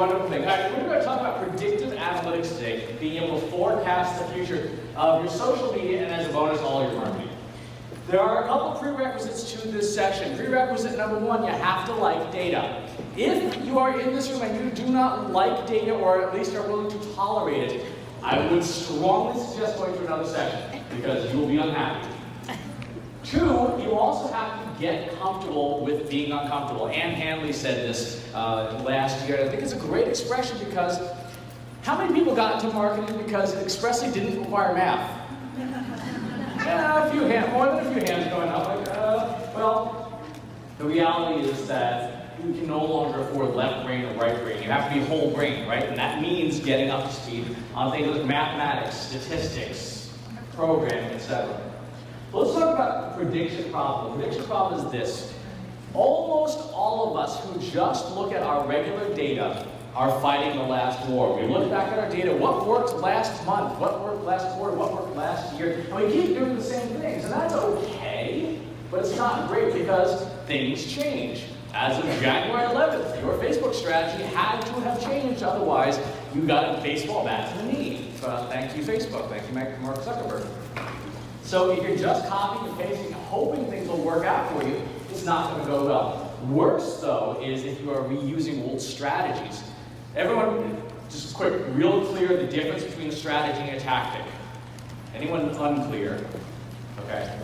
wonderful thing. All right, we're going to talk about predictive analytics today, being able to forecast the future of your social media and, as a bonus, all your marketing. There are a couple prerequisites to this section. Prerequisite number one, you have to like data. If you are in this room and you do not like data, or at least are willing to tolerate it, I would strongly suggest going to another section, because you will be unhappy. Two, you also have to get comfortable with being uncomfortable. Ann Hanley said this last year. I think it's a great expression, because how many people got into marketing because it expressly didn't require math? Yeah, a few hands, more than a few hands going up. Like, well, the reality is that you can no longer afford left brain or right brain. You have to be whole brain, right? And that means getting up to speed on things like mathematics, statistics, programming, etc. Let's talk about the prediction problem. The prediction problem is this. Almost all of us who just look at our regular data are fighting the last war. We look back at our data, what worked last month, what worked last quarter, what worked last year, and we keep doing the same things. And that's okay, but it's not great because things change. As of January 11th, your Facebook strategy had to have changed, otherwise you got a baseball bat to the knee. Thank you, Facebook. Thank you, Mark Zuckerberg. So if you're just copying and pasting, hoping things will work out for you, it's not going to go well. Worse, though, is if you are reusing old strategies. Everyone, just quick, real clear, the difference between a strategy and a tactic. Anyone unclear? Okay.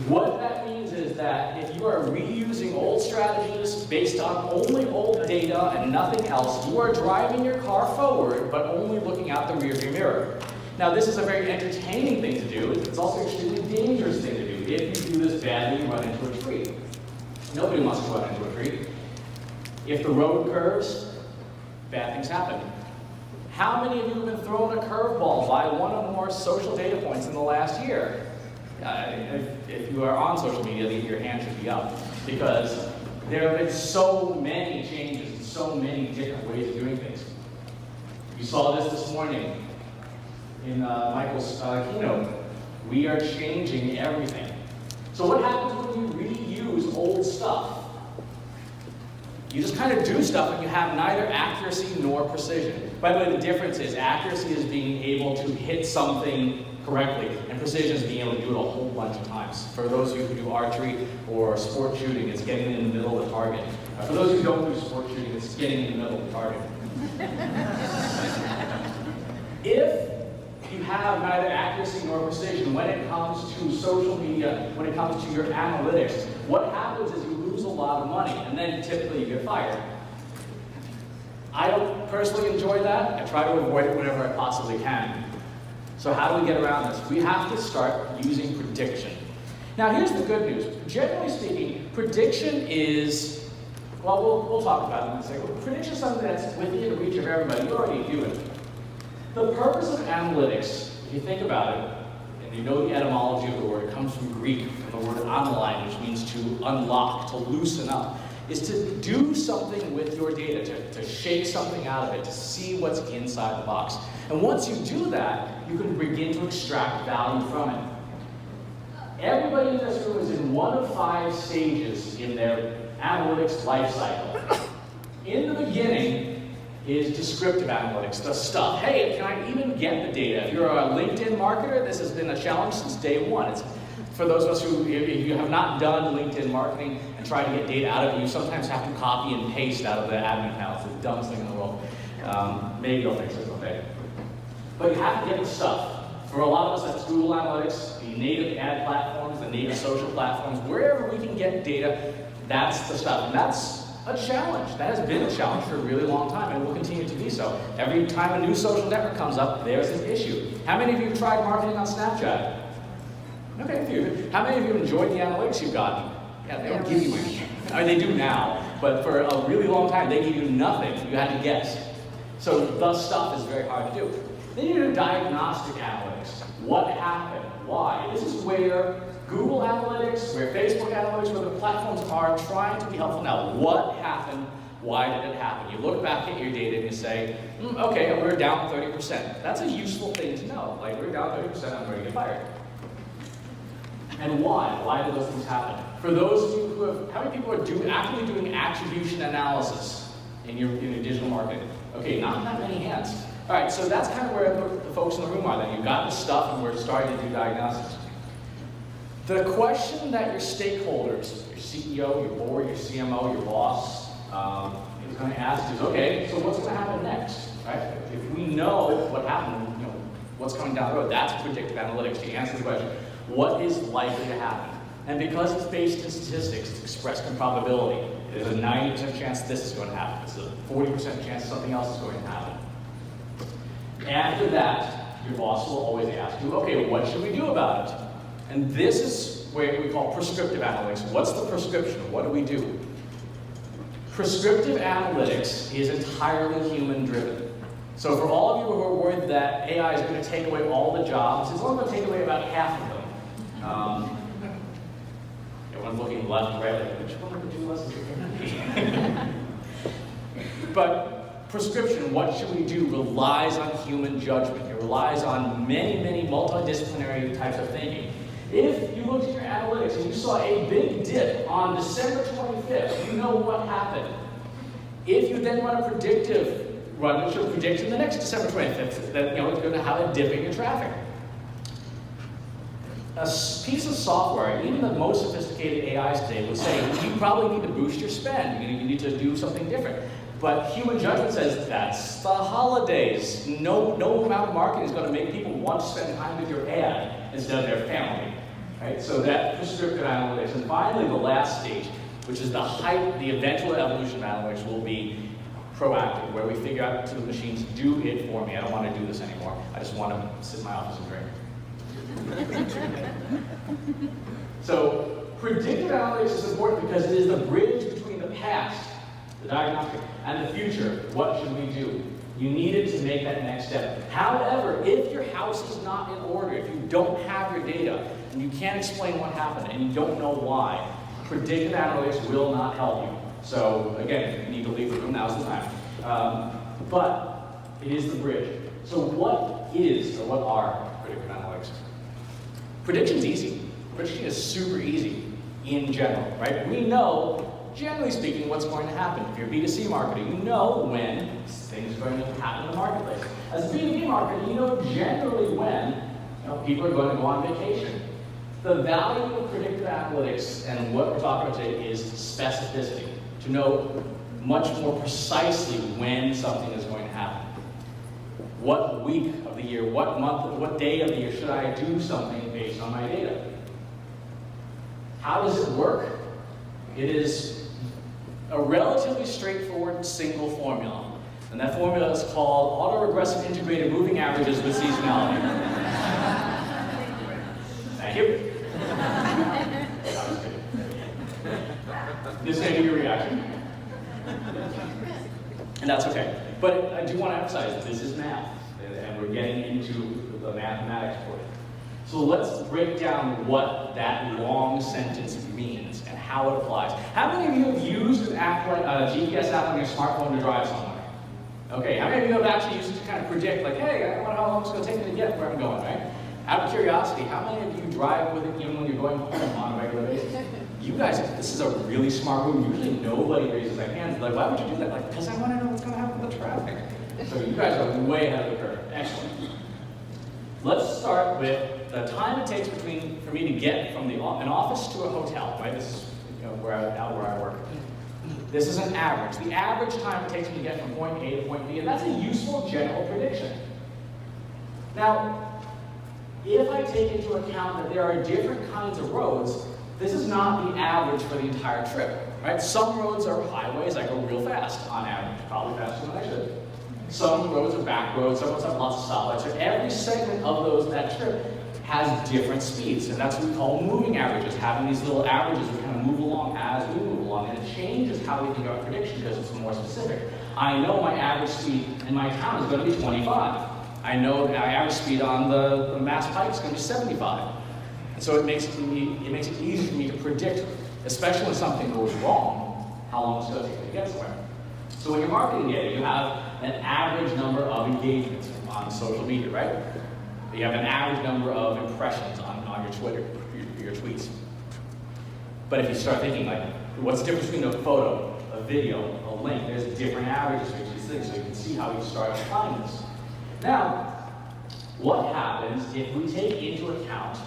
What that means is that if you are reusing old strategies based on only old data and nothing else, you are driving your car forward, but only looking out the rearview mirror. Now, this is a very entertaining thing to do. It's also an extremely dangerous thing to do. If you do this badly, you run into a tree. Nobody wants to run into a tree. If the road curves, bad things happen. How many of you have been thrown a curveball by one or more social data points in the last year? If you are on social media, your hand should be up, because there have been so many changes and so many different ways of doing things. You saw this morning in Michael's keynote. We are changing everything. So what happens when you reuse old stuff? You just kind of do stuff and you have neither accuracy nor precision. By the way, the difference is accuracy is being able to hit something correctly, and precision is being able to do it a whole bunch of times. For those of you who do archery or sport shooting, it's getting in the middle of the target. For those who don't do sport shooting, it's getting in the middle of the target. If you have neither accuracy nor precision when it comes to social media, when it comes to your analytics, what happens is you lose a lot of money, and then typically you get fired. I don't personally enjoy that. I try to avoid it whenever I possibly can. So how do we get around this? We have to start using prediction. Now here's the good news. Generally speaking, prediction is, well, we'll talk about it in a second. Prediction is something that's within the reach of everybody. You already do it. The purpose of analytics, if you think about it, and you know the etymology of the word, it comes from Greek, from the word analyze, which means to unlock, to loosen up, is to do something with your data, to shake something out of it, to see what's inside the box. And once you do that, you can begin to extract value from it. Everybody in this room is in one of 5 stages in their analytics life cycle. In the beginning is descriptive analytics, the stuff. Hey, can I even get the data? If you're a LinkedIn marketer, this has been a challenge since day one. It's, for those of us who, if you have not done LinkedIn marketing and tried to get data out of it, you sometimes have to copy and paste out of the admin panel. It's the dumbest thing in the world. Maybe you'll fix it, okay? But you have to get the stuff. For a lot of us, that's Google Analytics, the native ad platforms, the native social platforms, wherever we can get data, that's the stuff. And that's a challenge. That has been a challenge for a really long time, and will continue to be so. Every time a new social network comes up, there's an issue. How many of you have tried marketing on Snapchat? Okay, a few. How many of you enjoyed the analytics you've gotten? Yeah, they don't give you anything. I mean, they do now, but for a really long time, they gave you nothing. You had to guess. So the stuff is very hard to do. Then you do diagnostic analytics. What happened? Why? This is where Google Analytics, where Facebook Analytics, where the platforms are trying to be helpful. Now, what happened? Why did it happen? You look back at your data and you say, okay, we're down 30%. That's a useful thing to know. Like, we're down 30%, I'm ready to get fired. And why? Why did those things happen? For those of you who have, how many people are actively doing attribution analysis? in your digital marketing? Okay, not that many hands. All right, so that's kind of where the folks in the room are then. You've got the stuff and we're starting to do diagnostics. The question that your stakeholders, your CEO, your board, your CMO, your boss, is going to ask is, okay, so what's going to happen next, right? If we know what happened, what's coming down the road, that's predictive analytics to answer the question, what is likely to happen? And because it's based in statistics, it's expressed in probability. There's a 90% chance this is going to happen. There's a 40% chance something else is going to happen. After that, your boss will always ask you, okay, what should we do about it? And this is what we call prescriptive analytics. What's the prescription? What do we do? Prescriptive analytics is entirely human-driven. So for all of you who are worried that AI is going to take away all the jobs, it's only going to take away about half of them. Everyone's looking left and right, like, which one of the two lessons are going to be? But prescription, what should we do, relies on human judgment. It relies on many, many multidisciplinary types of thinking. If you looked at your analytics and you saw a big dip on December 25th, you know what happened. If you then run a predictive run, which will predict in the next December 25th, that it's going to have a dip in your traffic. A piece of software, even the most sophisticated AIs today would say, you probably need to boost your spend. You need to do something different. But human judgment says, that's the holidays. No amount of marketing is going to make people want to spend time with your ad instead of their family. Right? So that prescriptive analytics. And finally, the last stage, which is the eventual evolution of analytics, will be proactive, where we figure out to the machines, do it for me. I don't want to do this anymore. I just want to sit in my office and drink. So predictive analytics is important because it is the bridge between the past, the diagnostic, and the future. What should we do? You need it to make that next step. However, if your house is not in order, if you don't have your data, and you can't explain what happened, and you don't know why, predictive analytics will not help you. So again, if you need to leave the room, now's the time. But it is the bridge. So what are predictive analytics? Prediction's easy. Prediction is super easy in general, right? We know, generally speaking, what's going to happen. If you're B2C marketing, you know when things are going to happen in the marketplace. As a B2B marketer, you know generally when people are going to go on vacation. The value of predictive analytics and what we're talking about today is specificity, to know much more precisely when something is going to happen. What week of the year, what month, what day of the year should I do something based on my data? How does it work? It is a relatively straightforward single formula. And that formula is called autoregressive integrated moving averages with seasonality. Thank you. This may be your reaction. And that's okay. But I do want to emphasize that this is math, and we're getting into the mathematics for it. So let's break down what that long sentence means and how it applies. How many of you have used an app like a GPS app on your smartphone to drive somewhere? Okay, how many of you have actually used it to kind of predict, like, hey, I wonder how long it's going to take me to get where I'm going, right? Out of curiosity, how many of you drive with it even when you're going home on a regular basis? You guys, this is a really smart room. Usually nobody raises their hands. Like, why would you do that? Like, because I want to know what's going to happen with the traffic. So you guys are way ahead of the curve. Excellent. Let's start with the time it takes for me to get from an office to a hotel. Right? This is where I work. This is an average. The average time it takes me to get from point A to point B, and that's a useful general prediction. Now, if I take into account that there are different kinds of roads, this is not the average for the entire trip, right? Some roads are highways, I go real fast on average, probably faster than I should. Some roads are back roads, some roads have lots of stoplights. So every segment of that trip has different speeds, and that's what we call moving averages, having these little averages we kind of move along as we move along, and it changes how we think about prediction because it's more specific. I know my average speed in my town is going to be 25. I know my average speed on the Mass Pike is going to be 75. And so it makes it easy for me to predict, especially when something goes wrong, how long it's going to take me to get somewhere. So when you're marketing data, you have an average number of engagements on social media, right? You have an average number of impressions on your Twitter, your tweets. But if you start thinking like, what's the difference between a photo, a video, a link. There's different averages for each of these things, so you can see how you start applying this. Now, what happens if we take into account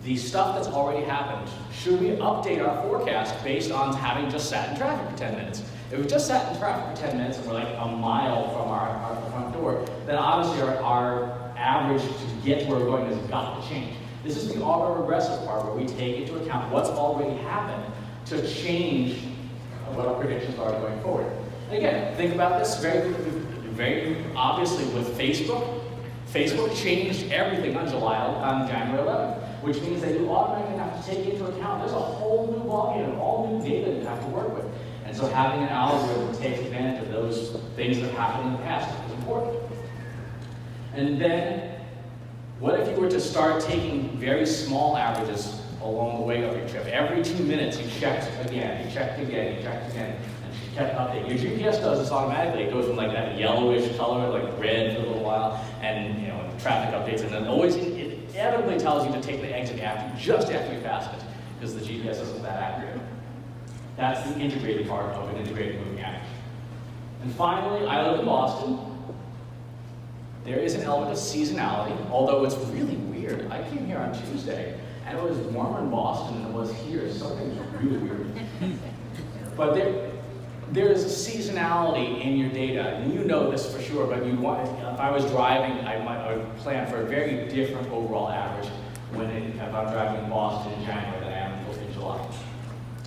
the stuff that's already happened? Should we update our forecast based on having just sat in traffic for 10 minutes? If we just sat in traffic for 10 minutes and we're like a mile from our front door, then obviously our average to get where we're going has got to change. This is the autoregressive part where we take into account what's already happened to change what our predictions are going forward. And again, think about this very obviously with Facebook. Facebook changed everything on January 11th, which means that you automatically have to take into account there's a whole new ballgame, all new data you have to work with. And so having an algorithm that takes advantage of those things that have happened in the past is important. And then, what if you were to start taking very small averages along the way of your trip? Every 2 minutes you checked again, you checked again, and you kept updating. Your GPS does this automatically. It goes from like that yellowish color, like red for a little while, and traffic updates, and then always it inevitably tells you to take the exit just after you pass it, because the GPS isn't that accurate. That's the integrated part of an integrated moving average. And finally, I live in Boston. There is an element of seasonality, although it's really weird. I came here on Tuesday, and it was warmer in Boston than it was here. Something's really weird. But there is a seasonality in your data, and you know this for sure, but if I was driving, I would plan for a very different overall average if I'm driving in Boston in January than I am in July.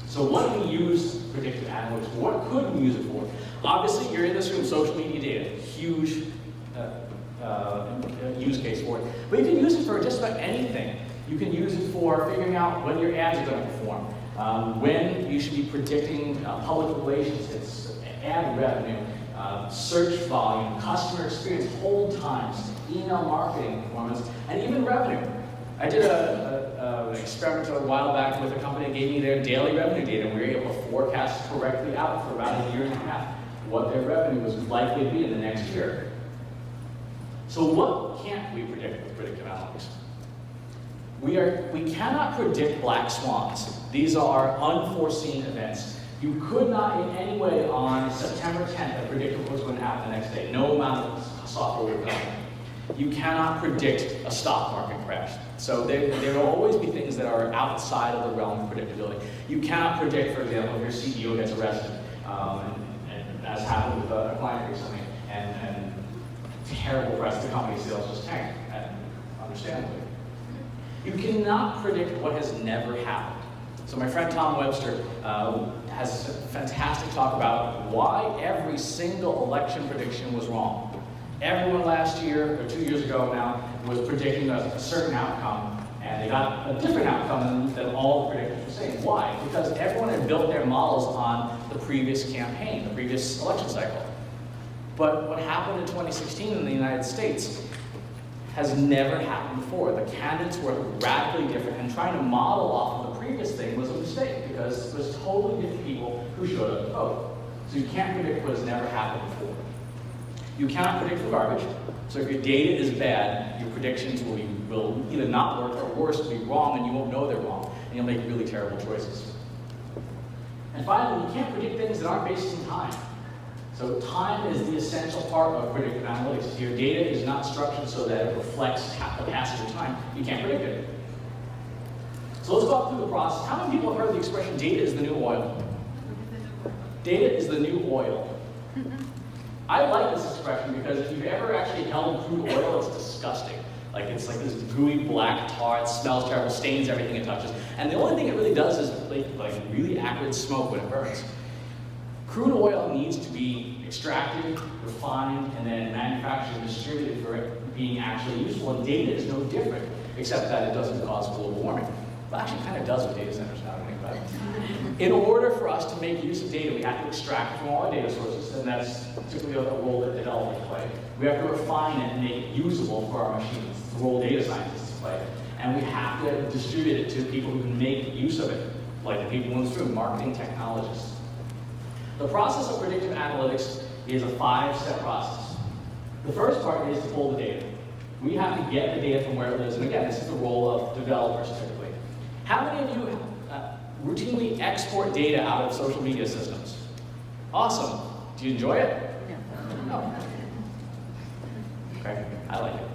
So what do we use predictive analytics for? What could we use it for? Obviously, you're in this room, social media data, huge use case for it. But you can use it for just about anything. You can use it for figuring out when your ads are going to perform, when you should be predicting public relations hits, ad revenue, search volume, customer experience, hold times, email marketing performance, and even revenue. I did an experiment a while back with a company that gave me their daily revenue data, and we were able to forecast correctly out for about a year and a half what their revenue was likely to be in the next year. So what can't we predict with predictive analytics? We cannot predict black swans. These are unforeseen events. You could not in any way on September 10th have predicted what was going to happen the next day. No amount of software would have done it. You cannot predict a stock market crash. So there will always be things that are outside of the realm of predictability. You cannot predict, for example, if your CEO gets arrested, and as happened with a client recently, and terrible press, the company sales just tanked, understandably. You cannot predict what has never happened. So my friend Tom Webster has a fantastic talk about why every single election prediction was wrong. Everyone last year, or 2 years ago now, was predicting a certain outcome, and they got a different outcome than all the predictors were saying. Why? Because everyone had built their models on the previous campaign, the previous election cycle. But what happened in 2016 in the United States has never happened before. The candidates were radically different, and trying to model off of the previous thing was a mistake, because it was totally different people who showed up to vote. So you can't predict what has never happened before. You cannot predict for garbage. So if your data is bad, your predictions will either not work, or worse, will be wrong, and you won't know they're wrong, and you'll make really terrible choices. And finally, you can't predict things that aren't based in time. So time is the essential part of predictive analytics. If your data is not structured so that it reflects the passage of time, you can't predict it. So let's go through the process. How many people have heard the expression, data is the new oil? Data is the new oil. I like this expression because if you've ever actually held crude oil, it's disgusting. It's like this gooey black tar, it smells terrible, stains everything it touches. And the only thing it really does is like really acrid smoke when it burns. Crude oil needs to be extracted, refined, and then manufactured and distributed for it being actually useful. And data is no different, except that it doesn't cause global warming. Well, actually, it kind of does with data centers now, I think about it. In order for us to make use of data, we have to extract from all our data sources, and that's typically a role that developers play. We have to refine it and make it usable for our machines. It's the role data scientists play. And we have to distribute it to people who can make use of it, like the people in this room, marketing technologists. The process of predictive analytics is a 5-step process. The first part is to pull the data. We have to get the data from where it lives, and again, this is the role of developers typically. How many of you routinely export data out of social media systems? Awesome. Do you enjoy it? No. Okay, I like it.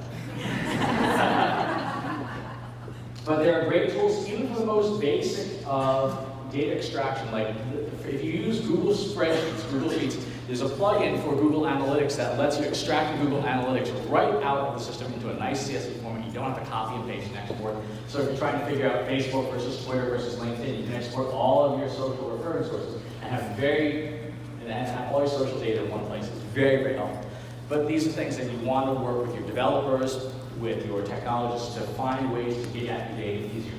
But there are great tools, even for the most basic of data extraction. Like if you use Google Spreadsheets, Google Sheets, there's a plugin for Google Analytics that lets you extract the Google Analytics right out of the system into a nice CSV format. You don't have to copy and paste and export. So if you're trying to figure out Facebook versus Twitter versus LinkedIn, you can export all of your social reference sources and have all your social data in one place. It's very, very helpful. But these are things that you want to work with your developers, with your technologists to find ways to get at your data easier.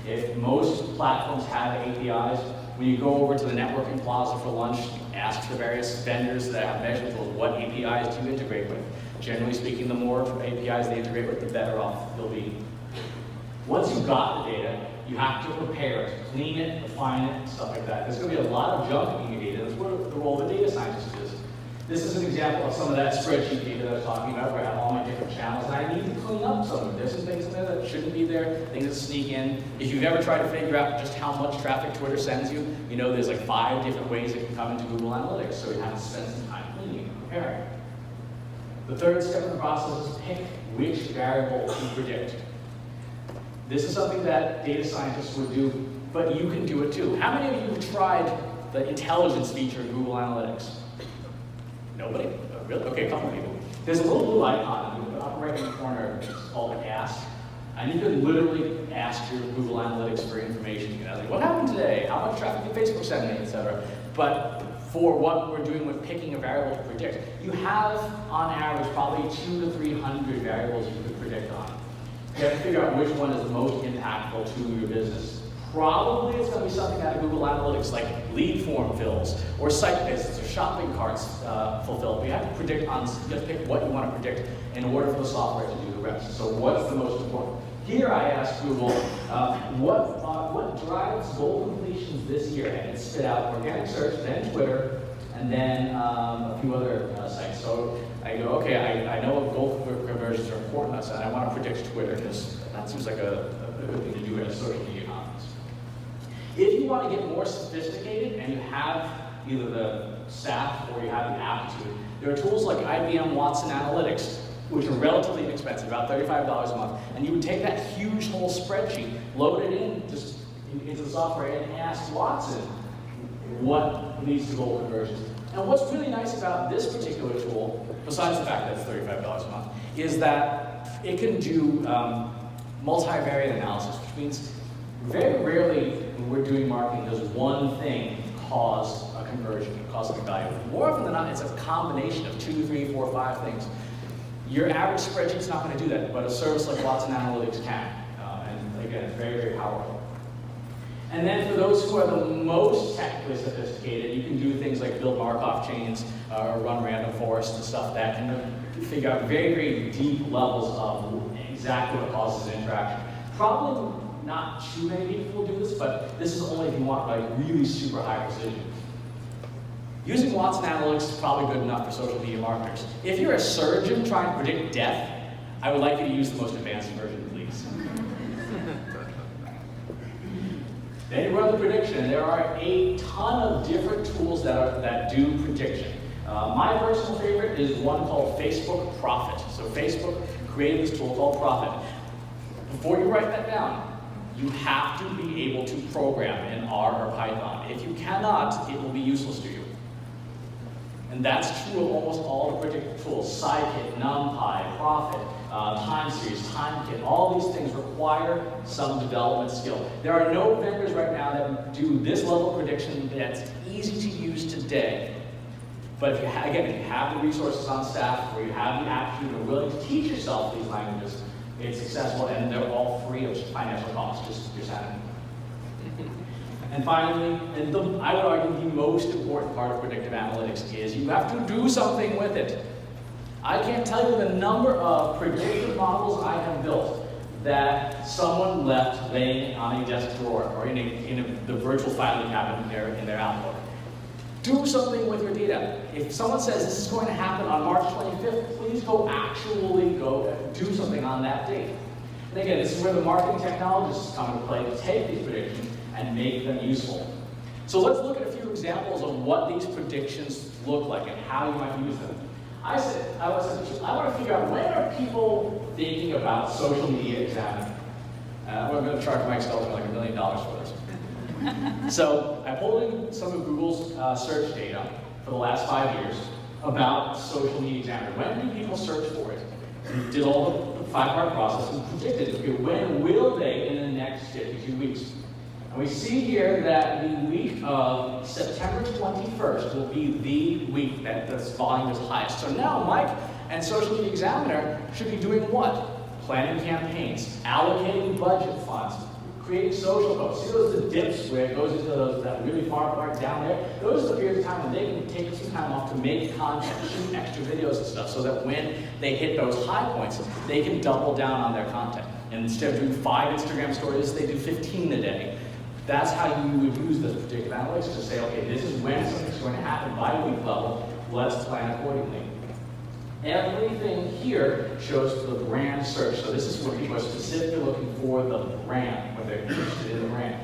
If most platforms have APIs, when you go over to the networking plaza for lunch, ask the various vendors that have measurement tools, what APIs do you integrate with? Generally speaking, the more APIs they integrate with, the better off you'll be. Once you've got the data, you have to prepare it, clean it, refine it, stuff like that. There's going to be a lot of junk in your data. That's what the role of a data scientist is. This is an example of some of that spreadsheet data that I was talking about, where I have all my different channels, and I need to clean up some of them. There's some things in there that shouldn't be there, things that sneak in. If you've ever tried to figure out just how much traffic Twitter sends you, you know there's like 5 different ways it can come into Google Analytics, so you have to spend some time cleaning and preparing. The third step in the process is pick which variable to predict. This is something that data scientists would do, but you can do it too. How many of you have tried the intelligence feature in Google Analytics? Nobody? Oh, really? Okay, a couple of people. There's a little blue icon in the upper right-hand corner. It's called Ask. And you can literally ask your Google Analytics for information. You know, like, what happened today? How much traffic did Facebook send me, etc. But for what we're doing with picking a variable to predict, you have, on average, probably 200 to 300 variables you could predict on. You have to figure out which one is the most impactful to your business. Probably it's going to be something out of Google Analytics, like lead form fills, or site visits, or shopping carts fulfilled. But you have to predict on, you have to pick what you want to predict in order for the software to do the rest. So what's the most important? Here I asked Google, what drives goal completions this year? And it spit out organic search, then Twitter, and then a few other sites. So I go, okay, I know goal conversions are important, and I want to predict Twitter, because that seems like a good thing to do at a social media conference. If you want to get more sophisticated and you have either the staff or you have the aptitude, there are tools like IBM Watson Analytics, which are relatively inexpensive, about $35 a month, and you would take that huge whole spreadsheet, load it into the software, and ask Watson what leads to goal conversions. And what's really nice about this particular tool, besides the fact that it's $35 a month, is that it can do multivariate analysis, which means very rarely when we're doing marketing does one thing cause a conversion, cause something valuable. More often than not, it's a combination of 2, 3, 4, 5 things. Your average spreadsheet's not going to do that, but a service like Watson Analytics can. And again, it's very, very powerful. And then for those who are the most technically sophisticated, you can do things like build Markov chains or run random forests and stuff that can figure out very, very deep levels of exactly what causes an interaction. Probably not too many people will do this, but this is only if you want like really super high precision. Using Watson Analytics is probably good enough for social media marketers. If you're a surgeon trying to predict death, I would like you to use the most advanced version, please. Then you run the prediction, and there are a ton of different tools that do prediction. My personal favorite is one called Facebook Profit. So Facebook created this tool called Profit. Before you write that down, you have to be able to program in R or Python. If you cannot, it will be useless to you. And that's true of almost all the predictive tools. Scikit, NumPy, Profit, time series, TimeKit, all these things require some development skill. There are no vendors right now that do this level of prediction that's easy to use today. But if you have the resources on staff, or you have the aptitude and are willing to teach yourself these languages, it's accessible, and they're all free of financial costs, just your sanity. And finally, I would argue the most important part of predictive analytics is you have to do something with it. I can't tell you the number of predictive models I have built that someone left laying on a desk drawer or in the virtual filing cabinet in their Outlook. Do something with your data. If someone says this is going to happen on March 25th, please actually go do something on that date. And again, this is where the marketing technologists come into play to take these predictions and make them useful. So let's look at a few examples of what these predictions look like and how you might use them. I want to figure out, when are people thinking about social media examining? I'm going to charge Mike Stelzner like $1 million for this. So I pulled in some of Google's search data for the last 5 years about social media examiner. When do people search for it? And did all the 5-part process and predicted, okay, when will they in the next 52 weeks? And we see here that the week of September 21st will be the week that this volume is highest. So now Mike and Social Media Examiner should be doing what? Planning campaigns, allocating budget funds, creating social posts. See those dips where it goes into that really far part down there? Those are the periods of time when they can take some time off to make content, shoot extra videos and stuff, so that when they hit those high points, they can double down on their content. And instead of doing 5 Instagram stories, they do 15 a day. That's how you would use this predictive analytics to say, okay, this is when something's going to happen by week level, let's plan accordingly. Everything here shows the brand search. So this is where people are specifically looking for the brand, when they're interested in the brand.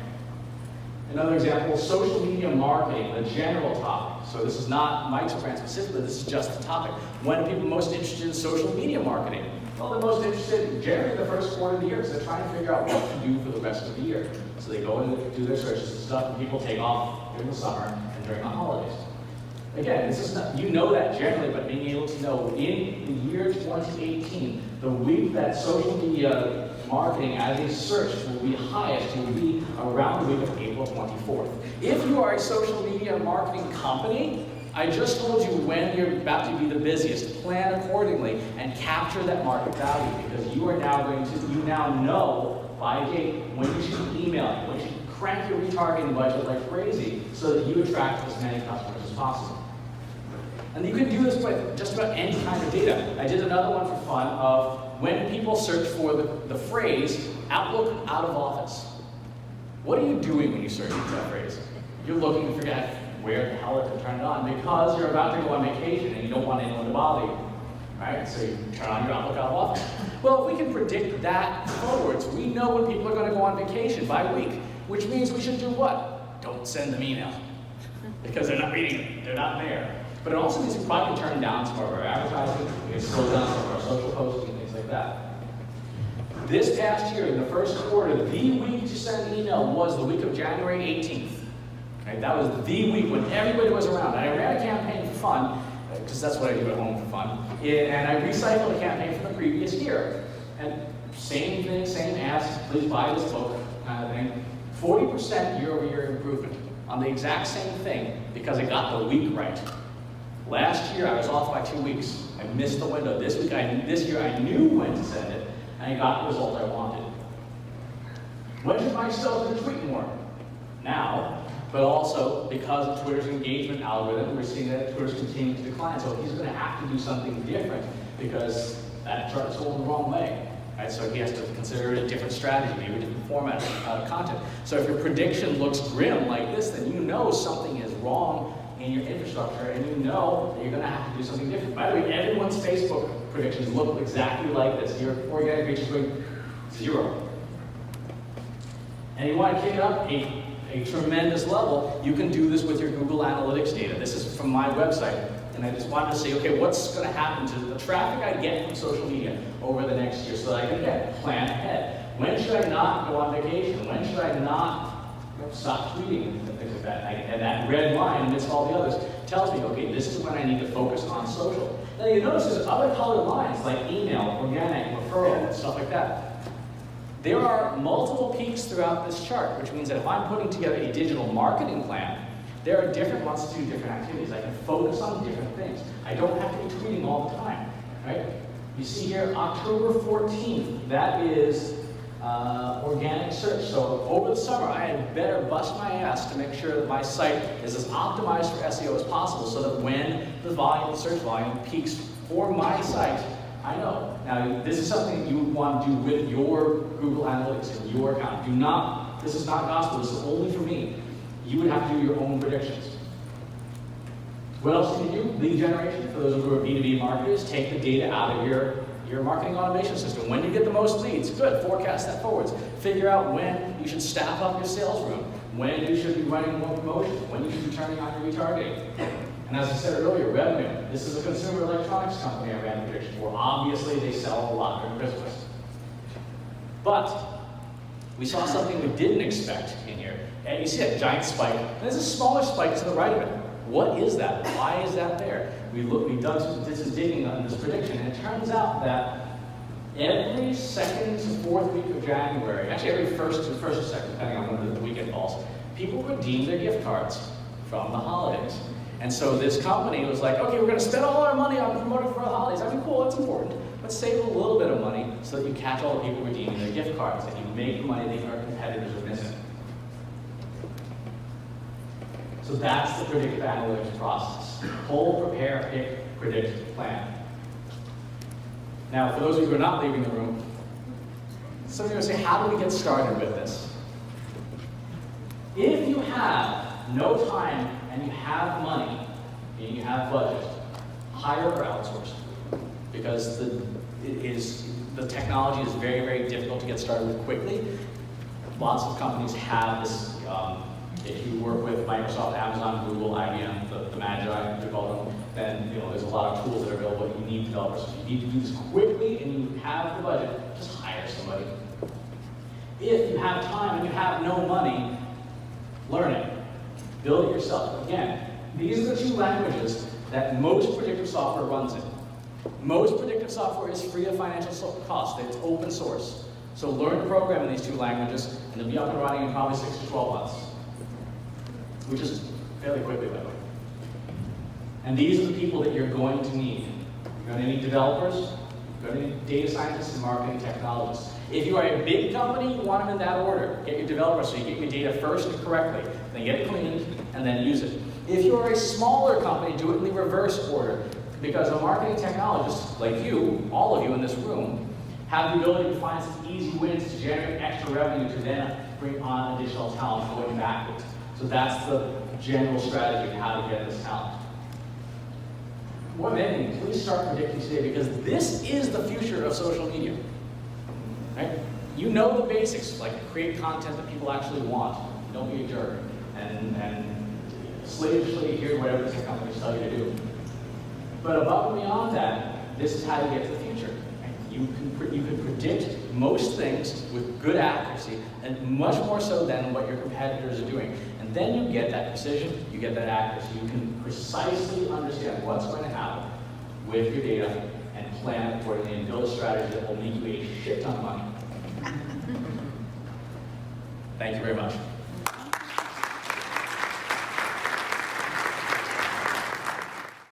Another example, social media marketing, the general topic. So this is not Mike's brand specifically, this is just the topic. When are people most interested in social media marketing? Well, they're most interested generally in the first quarter of the year, because they're trying to figure out what to do for the rest of the year. So they go and do their searches and stuff, and people take off during the summer and during the holidays. Again, this is not, you know that generally, but being able to know in the year 2018, the week that social media marketing as a search will be highest will be around the week of April 24th. If you are a social media marketing company, I just told you when you're about to be the busiest. Plan accordingly and capture that market value, because you are now you now know by date when you should email, when you should crank your retargeting budget like crazy so that you attract as many customers as possible. And you can do this with just about any kind of data. I did another one for fun of when people search for the phrase Outlook out of office. What are you doing when you search for that phrase? You're looking to figure out where the hell to turn it on, because you're about to go on vacation and you don't want anyone to bother you. Right? So you turn on your Outlook out of office. Well, if we can predict that forwards, we know when people are going to go on vacation by week, which means we should do what? Don't send them email, because they're not reading it, they're not there. But it also means we probably can turn down some of our advertising, we can slow down some of our social posts and things like that. This past year, in the first quarter, the week to send an email was the week of January 18th. Right? That was the week when everybody was around. And I ran a campaign for fun, because that's what I do at home for fun. And I recycled a campaign from the previous year. And same thing, same ask, please buy this book, kind of thing. 40% year-over-year improvement on the exact same thing, because I got the week right. Last year, I was off by 2 weeks. I missed the window. This year, I knew when to send it, and I got the result I wanted. When should Mike Stelzner tweet more? Now, but also because of Twitter's engagement algorithm, we're seeing that Twitter's continuing to decline. So he's going to have to do something different, because that chart is going the wrong way. Right? So he has to consider a different strategy, maybe a different format of content. So if your prediction looks grim like this, then you know something is wrong in your infrastructure, and you know that you're going to have to do something different. By the way, everyone's Facebook predictions look exactly like this. Your organic reach is going 0. And you want to kick it up a tremendous level, you can do this with your Google Analytics data. This is from my website. And I just wanted to say, okay, what's going to happen to the traffic I get from social media over the next year, so that I can, again, plan ahead. When should I not go on vacation? When should I not stop tweeting and things like that? And that red line, amidst all the others, tells me, okay, this is when I need to focus on social. Now you notice there's other colored lines, like email, organic, referral, stuff like that. There are multiple peaks throughout this chart, which means that if I'm putting together a digital marketing plan, there are different ones to do different activities. I can focus on different things. I don't have to be tweeting all the time, right? You see here, October 14th, that is organic search. So over the summer, I had better bust my ass to make sure that my site is as optimized for SEO as possible, so that when the volume, the search volume peaks for my site, I know. Now, this is something you would want to do with your Google Analytics and your account. Do not, this is not gospel, this is only for me. You would have to do your own predictions. What else can you do? Lead generation. For those who are B2B marketers, take the data out of your marketing automation system. When you get the most leads, good, forecast that forwards. Figure out when you should staff up your sales room. when you should be running more promotions, when you should be turning on your retargeting. And as I said earlier, revenue. This is a consumer electronics company I ran a prediction for. Obviously, they sell a lot during Christmas. But we saw something we didn't expect in here. And you see a giant spike, and there's a smaller spike to the right of it. What is that? Why is that there? We did some digging on this prediction, and it turns out that every second to fourth week of January, actually every first or second, depending on when the weekend falls, people redeem their gift cards from the holidays. And so this company was like, okay, we're going to spend all our money on promoting for the holidays. I mean, cool, that's important. But save a little bit of money so that you catch all the people redeeming their gift cards, and you make the money that our competitors are missing. So that's the predictive analytics process. Pull, prepare, pick, predict, plan. Now, for those of you who are not leaving the room, some of you are going to say, how do we get started with this? If you have no time and you have money, and you have budget, hire or outsource. Because the technology is very, very difficult to get started with quickly. Lots of companies have this. If you work with Microsoft, Amazon, Google, IBM, the Magi, we call them, then there's a lot of tools that are available. You need developers. If you need to do this quickly and you have the budget, just hire somebody. If you have time and you have no money, learn it. Build it yourself. Again, these are the two languages that most predictive software runs in. Most predictive software is free of financial cost. It's open source. So learn to program in these two languages, and they'll be up and running in probably 6 to 12 months, which is fairly quickly, by the way. And these are the people that you're going to need. You're going to need developers, you're going to need data scientists, and marketing technologists. If you are a big company, you want them in that order. Get your developers so you get your data first and correctly, then get it cleaned, and then use it. If you are a smaller company, do it in the reverse order. Because a marketing technologist, like you, all of you in this room, have the ability to find some easy wins to generate extra revenue to then bring on additional talent going backwards. So that's the general strategy of how to get this talent. More than anything, please start predicting today, because this is the future of social media. Right? You know the basics, like create content that people actually want. Don't be a jerk. And slavishly adhere to whatever the companies tell you to do. But above and beyond that, this is how you get to the future. Right? You can predict most things with good accuracy, and much more so than what your competitors are doing. And then you get that precision, you get that accuracy. You can precisely understand what's going to happen with your data and plan accordingly and build a strategy that will make you a shit ton of money. Thank you very much.